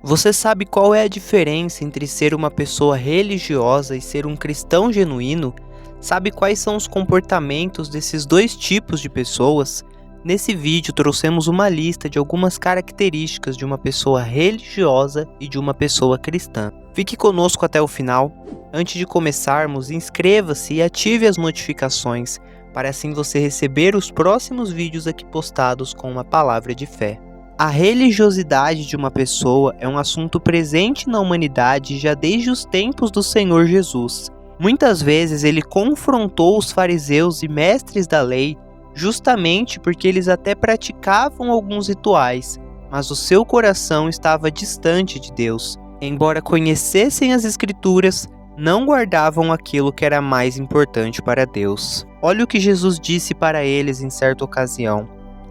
Você sabe qual é a diferença entre ser uma pessoa religiosa e ser um cristão genuíno? Sabe quais são os comportamentos desses dois tipos de pessoas? Nesse vídeo trouxemos uma lista de algumas características de uma pessoa religiosa e de uma pessoa cristã. Fique conosco até o final. Antes de começarmos, inscreva-se e ative as notificações, para assim você receber os próximos vídeos aqui postados com uma palavra de fé. A religiosidade de uma pessoa é um assunto presente na humanidade já desde os tempos do Senhor Jesus. Muitas vezes ele confrontou os fariseus e mestres da lei, justamente porque eles até praticavam alguns rituais, mas o seu coração estava distante de Deus. Embora conhecessem as Escrituras, não guardavam aquilo que era mais importante para Deus. Olha o que Jesus disse para eles em certa ocasião: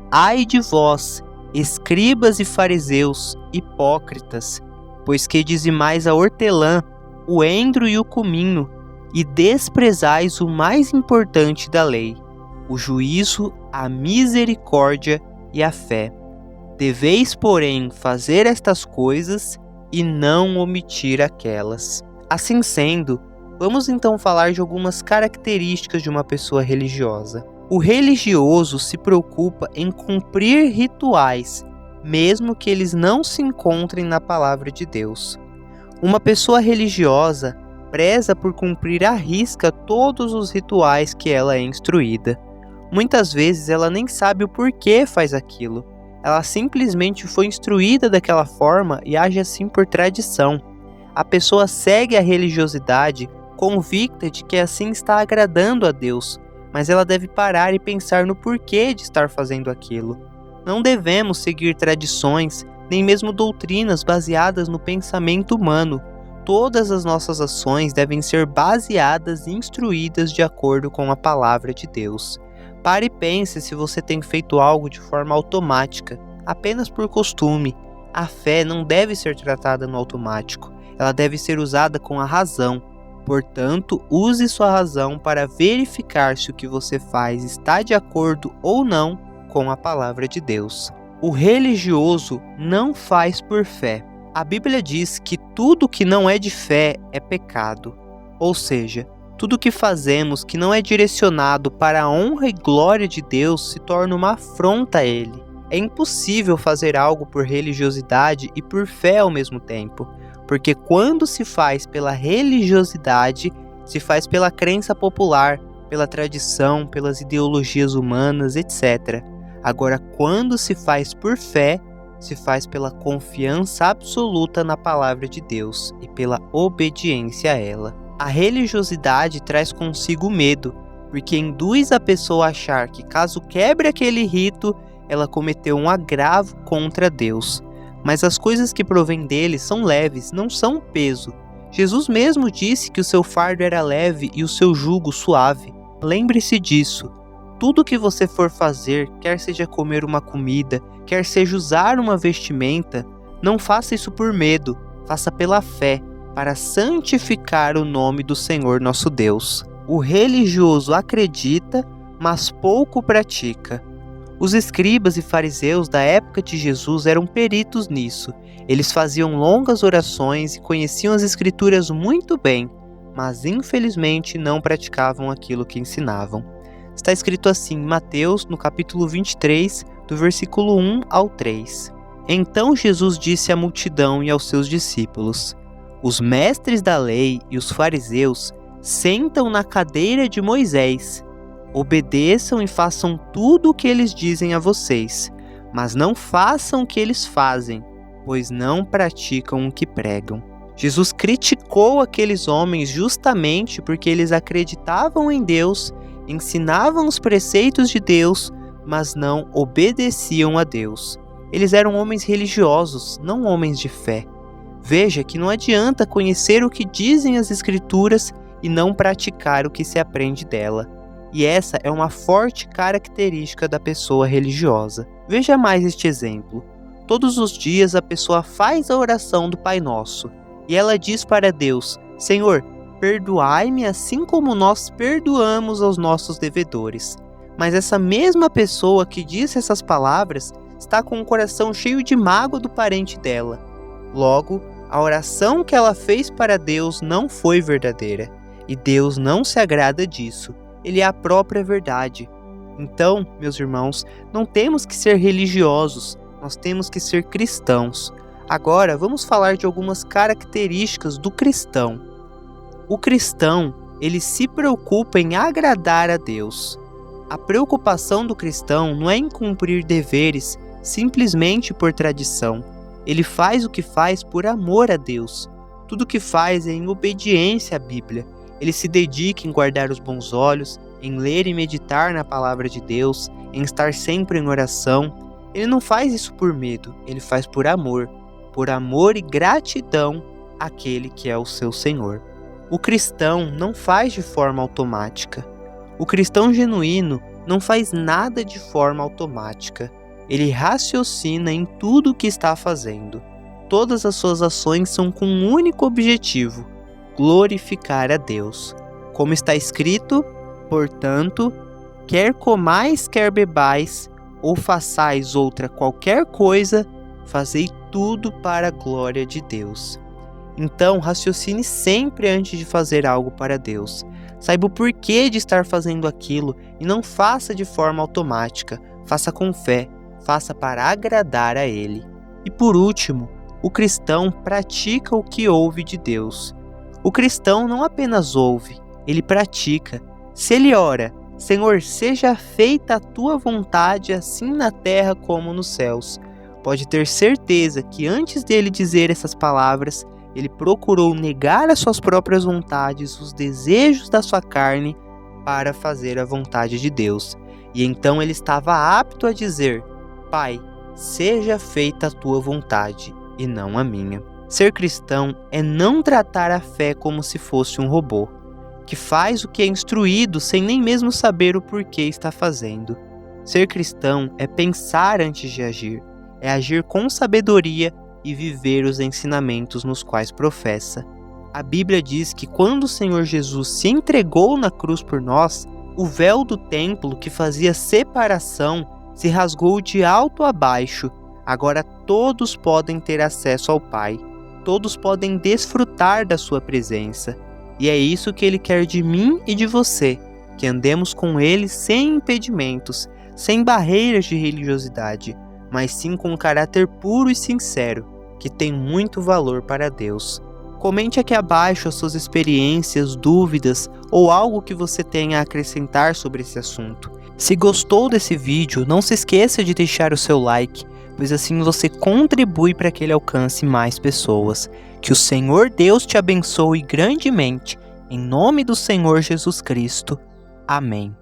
"Ai de vós, escribas e fariseus, hipócritas, pois que dizimais a hortelã, o endro e o cominho, e desprezais o mais importante da lei, o juízo, a misericórdia e a fé. Deveis, porém, fazer estas coisas e não omitir aquelas." Assim sendo, vamos então falar de algumas características de uma pessoa religiosa. O religioso se preocupa em cumprir rituais, mesmo que eles não se encontrem na palavra de Deus. Uma pessoa religiosa preza por cumprir à risca todos os rituais que ela é instruída. Muitas vezes ela nem sabe o porquê faz aquilo. Ela simplesmente foi instruída daquela forma e age assim por tradição. A pessoa segue a religiosidade convicta de que assim está agradando a Deus, mas ela deve parar e pensar no porquê de estar fazendo aquilo. Não devemos seguir tradições, nem mesmo doutrinas baseadas no pensamento humano. Todas as nossas ações devem ser baseadas e instruídas de acordo com a palavra de Deus. Pare e pense se você tem feito algo de forma automática, apenas por costume. A fé não deve ser tratada no automático. Ela deve ser usada com a razão. Portanto, use sua razão para verificar se o que você faz está de acordo ou não com a palavra de Deus. O religioso não faz por fé. A Bíblia diz que tudo que não é de fé é pecado. Ou seja, tudo que fazemos que não é direcionado para a honra e glória de Deus se torna uma afronta a Ele. É impossível fazer algo por religiosidade e por fé ao mesmo tempo. Porque quando se faz pela religiosidade, se faz pela crença popular, pela tradição, pelas ideologias humanas, etc. Agora, quando se faz por fé, se faz pela confiança absoluta na palavra de Deus e pela obediência a ela. A religiosidade traz consigo medo, porque induz a pessoa a achar que caso quebre aquele rito, ela cometeu um agravo contra Deus. Mas as coisas que provêm dele são leves, não são um peso. Jesus mesmo disse que o seu fardo era leve e o seu jugo suave. Lembre-se disso. Tudo que você for fazer, quer seja comer uma comida, quer seja usar uma vestimenta, não faça isso por medo, faça pela fé, para santificar o nome do Senhor nosso Deus. O religioso acredita, mas pouco pratica. Os escribas e fariseus da época de Jesus eram peritos nisso. Eles faziam longas orações e conheciam as Escrituras muito bem, mas infelizmente não praticavam aquilo que ensinavam. Está escrito assim em Mateus, no capítulo 23, do versículo 1 ao 3. Então Jesus disse à multidão e aos seus discípulos: "Os mestres da lei e os fariseus sentam na cadeira de Moisés. Obedeçam e façam tudo o que eles dizem a vocês, mas não façam o que eles fazem, pois não praticam o que pregam." Jesus criticou aqueles homens justamente porque eles acreditavam em Deus, ensinavam os preceitos de Deus, mas não obedeciam a Deus. Eles eram homens religiosos, não homens de fé. Veja que não adianta conhecer o que dizem as Escrituras e não praticar o que se aprende dela. E essa é uma forte característica da pessoa religiosa. Veja mais este exemplo. Todos os dias a pessoa faz a oração do Pai Nosso e ela diz para Deus: "Senhor, perdoai-me assim como nós perdoamos aos nossos devedores." Mas essa mesma pessoa que disse essas palavras está com o coração cheio de mágoa do parente dela. Logo, a oração que ela fez para Deus não foi verdadeira, e Deus não se agrada disso. Ele é a própria verdade. Então, meus irmãos, não temos que ser religiosos, nós temos que ser cristãos. Agora, vamos falar de algumas características do cristão. O cristão, ele se preocupa em agradar a Deus. A preocupação do cristão não é em cumprir deveres simplesmente por tradição. Ele faz o que faz por amor a Deus. Tudo o que faz é em obediência à Bíblia. Ele se dedica em guardar os bons olhos, em ler e meditar na palavra de Deus, em estar sempre em oração. Ele não faz isso por medo, ele faz por amor e gratidão àquele que é o seu Senhor. O cristão não faz de forma automática. O cristão genuíno não faz nada de forma automática. Ele raciocina em tudo o que está fazendo. Todas as suas ações são com um único objetivo: glorificar a Deus. Como está escrito, portanto, quer comais, quer bebais, ou façais outra qualquer coisa, fazei tudo para a glória de Deus. Então, raciocine sempre antes de fazer algo para Deus. Saiba o porquê de estar fazendo aquilo e não faça de forma automática. Faça com fé, faça para agradar a Ele. E por último, o cristão pratica o que ouve de Deus. O cristão não apenas ouve, ele pratica. Se ele ora, Senhor, seja feita a tua vontade assim na terra como nos céus, pode ter certeza que antes dele dizer essas palavras, ele procurou negar as suas próprias vontades, os desejos da sua carne, para fazer a vontade de Deus. E então ele estava apto a dizer: Pai, seja feita a tua vontade e não a minha. Ser cristão é não tratar a fé como se fosse um robô, que faz o que é instruído sem nem mesmo saber o porquê está fazendo. Ser cristão é pensar antes de agir, é agir com sabedoria e viver os ensinamentos nos quais professa. A Bíblia diz que quando o Senhor Jesus se entregou na cruz por nós, o véu do templo que fazia separação se rasgou de alto a baixo. Agora todos podem ter acesso ao Pai, todos podem desfrutar da sua presença. E é isso que Ele quer de mim e de você, que andemos com Ele sem impedimentos, sem barreiras de religiosidade, mas sim com um caráter puro e sincero, que tem muito valor para Deus. Comente aqui abaixo as suas experiências, dúvidas ou algo que você tenha a acrescentar sobre esse assunto. Se gostou desse vídeo, não se esqueça de deixar o seu like, pois assim você contribui para que ele alcance mais pessoas. Que o Senhor Deus te abençoe grandemente, em nome do Senhor Jesus Cristo. Amém.